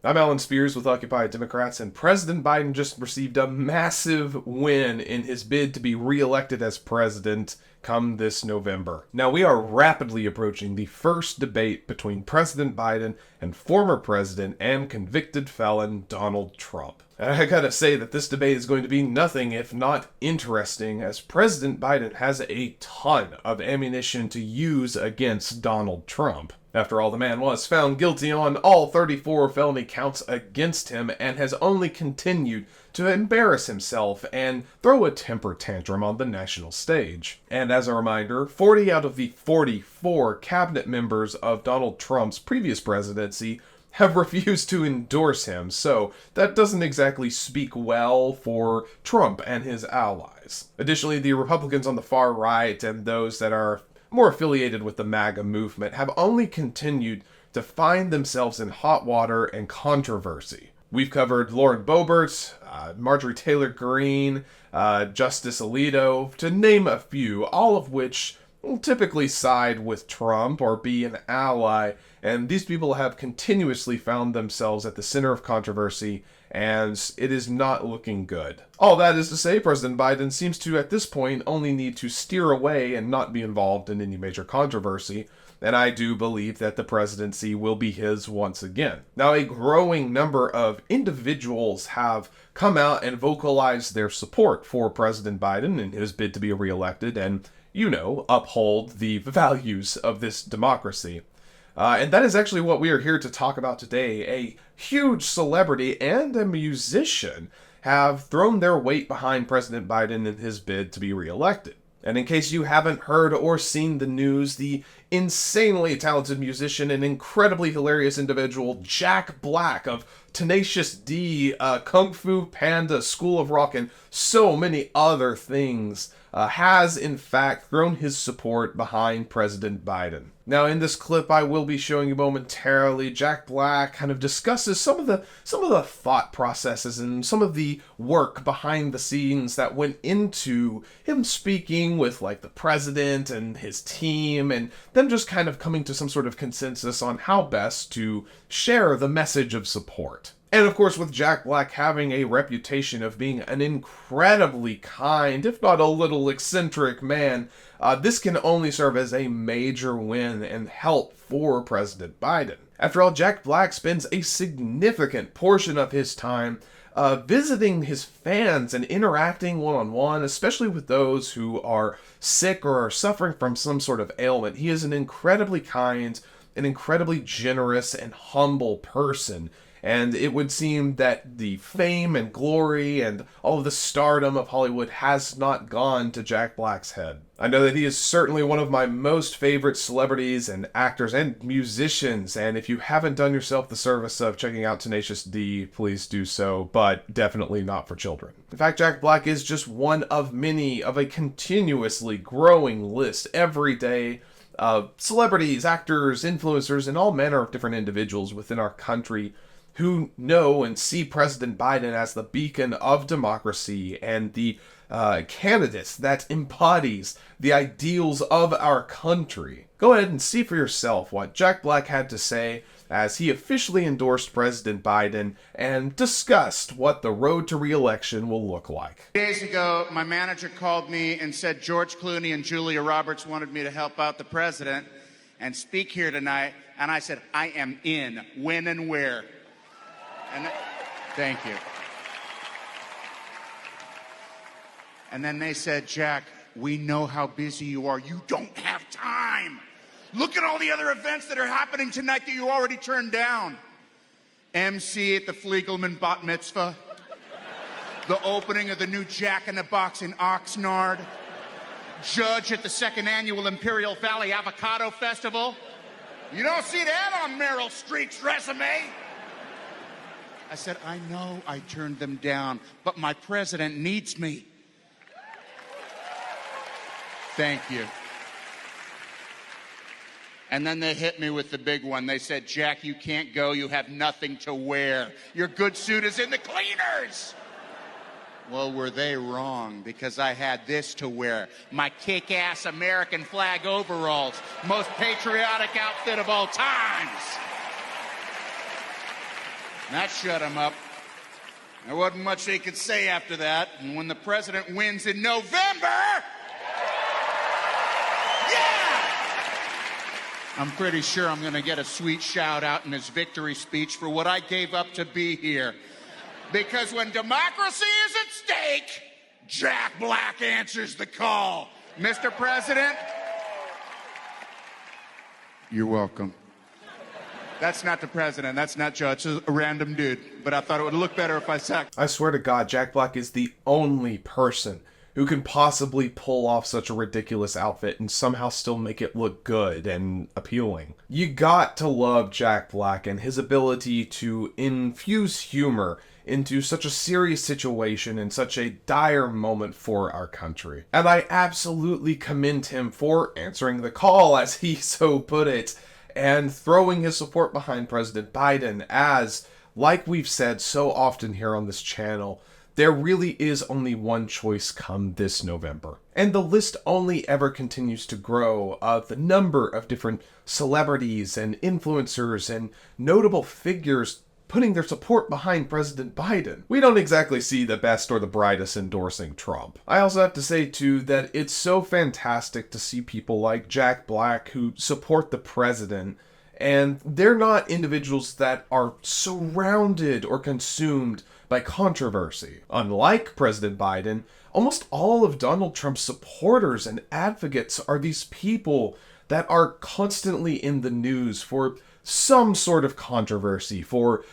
I'm Alan Spears with Occupy Democrats, and President Biden just received a massive win in his bid to be reelected as president come this November. Now, we are rapidly approaching the first debate between President Biden and former president and convicted felon Donald Trump. And I gotta say that this debate is going to be nothing if not interesting, as President Biden has a ton of ammunition to use against Donald Trump. After all, the man was found guilty on all 34 felony counts against him and has only continued to embarrass himself and throw a temper tantrum on the national stage. And as a reminder, 40 out of the 44 cabinet members of Donald Trump's previous presidency have refused to endorse him, so that doesn't exactly speak well for Trump and his allies. Additionally, the Republicans on the far right and those that are more affiliated with the MAGA movement have only continued to find themselves in hot water and controversy. We've covered Lauren Boebert, Marjorie Taylor Greene, Justice Alito, to name a few, all of which will typically side with Trump or be an ally, and these people have continuously found themselves at the center of controversy, and it is not looking good. All that is to say, President Biden seems to, at this point, only need to steer away and not be involved in any major controversy, and I do believe that the presidency will be his once again. Now, a growing number of individuals have come out and vocalized their support for President Biden in his bid to be reelected and, uphold the values of this democracy. And that is actually what we are here to talk about today. A huge celebrity and a musician have thrown their weight behind President Biden in his bid to be reelected. And in case you haven't heard or seen the news, the insanely talented musician and incredibly hilarious individual Jack Black of Tenacious D, Kung Fu Panda, School of Rock, and so many other things has in fact thrown his support behind President Biden. Now, in this clip I will be showing you momentarily, Jack Black kind of discusses some of the thought processes and some of the work behind the scenes that went into him speaking with the president and his team, and them just kind of coming to some sort of consensus on how best to share the message of support. And of course, with Jack Black having a reputation of being an incredibly kind, if not a little eccentric man, this can only serve as a major win and help for President Biden. After all, Jack Black spends a significant portion of his time visiting his fans and interacting one-on-one, especially with those who are sick or are suffering from some sort of ailment. He is an incredibly kind, an incredibly generous and humble person. And it would seem that the fame and glory and all of the stardom of Hollywood has not gone to Jack Black's head. I know that he is certainly one of my most favorite celebrities and actors and musicians, and if you haven't done yourself the service of checking out Tenacious D, please do so, but definitely not for children. In fact, Jack Black is just one of many of a continuously growing list every day of celebrities, actors, influencers, and all manner of different individuals within our country who know and see President Biden as the beacon of democracy and the candidate that embodies the ideals of our country. Go ahead and see for yourself what Jack Black had to say as he officially endorsed President Biden and discussed what the road to re-election will look like. Days ago, my manager called me and said George Clooney and Julia Roberts wanted me to help out the president and speak here tonight, and I said, I am in. When and where? Thank you. And then they said, Jack, we know how busy you are. You don't have time. Look at all the other events that are happening tonight that you already turned down. MC at the Fliegelman Bat Mitzvah. The opening of the new Jack in the Box in Oxnard. Judge at the second annual Imperial Valley Avocado Festival. You don't see that on Meryl Streep's resume. I said, I know I turned them down, but my president needs me. Thank you. And then they hit me with the big one. They said, Jack, you can't go. You have nothing to wear. Your good suit is in the cleaners. Well, were they wrong? Because I had this to wear. My kick-ass American flag overalls. Most patriotic outfit of all times. That shut him up. There wasn't much they could say after that. And when the president wins in November, yeah! I'm pretty sure I'm going to get a sweet shout out in his victory speech for what I gave up to be here. Because when democracy is at stake, Jack Black answers the call. Mr. President, you're welcome. That's not the president. That's not Judge. It's a random dude. But I thought it would look better if I sacked. I swear to God, Jack Black is the only person who can possibly pull off such a ridiculous outfit and somehow still make it look good and appealing. You got to love Jack Black and his ability to infuse humor into such a serious situation and such a dire moment for our country. And I absolutely commend him for answering the call, as he so put it, and throwing his support behind President Biden as, like we've said so often here on this channel, there really is only one choice come this November. And the list only ever continues to grow of the number of different celebrities and influencers and notable figures putting their support behind President Biden. We don't exactly see the best or the brightest endorsing Trump. I also have to say, too, that it's so fantastic to see people like Jack Black who support the president, and they're not individuals that are surrounded or consumed by controversy. Unlike President Biden, almost all of Donald Trump's supporters and advocates are these people that are constantly in the news for some sort of controversy, for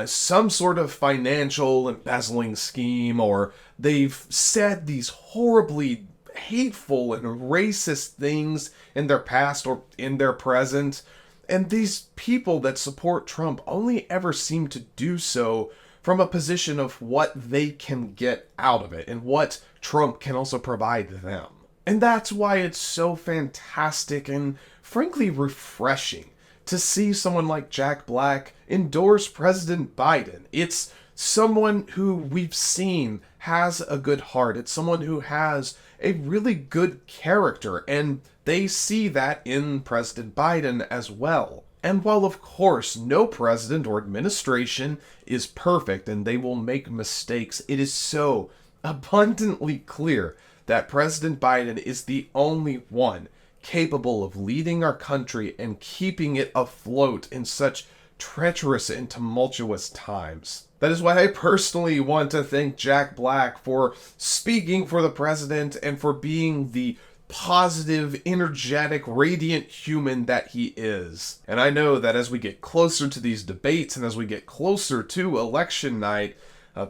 some sort of financial embezzling scheme, or they've said these horribly hateful and racist things in their past or in their present. And these people that support Trump only ever seem to do so from a position of what they can get out of it and what Trump can also provide them. And that's why it's so fantastic and frankly refreshing to see someone like Jack Black endorse President Biden. It's someone who we've seen has a good heart. It's someone who has a really good character, and they see that in President Biden as well. And while of course no president or administration is perfect and they will make mistakes, it is so abundantly clear that President Biden is the only one capable of leading our country and keeping it afloat in such treacherous and tumultuous times. That is why I personally want to thank Jack Black for speaking for the president and for being the positive, energetic, radiant human that he is. And I know that as we get closer to these debates and as we get closer to election night,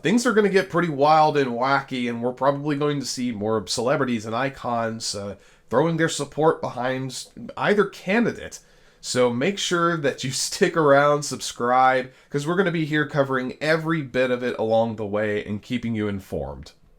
things are going to get pretty wild and wacky, and we're probably going to see more celebrities and icons throwing their support behind either candidate. So make sure that you stick around, subscribe, because we're going to be here covering every bit of it along the way and keeping you informed.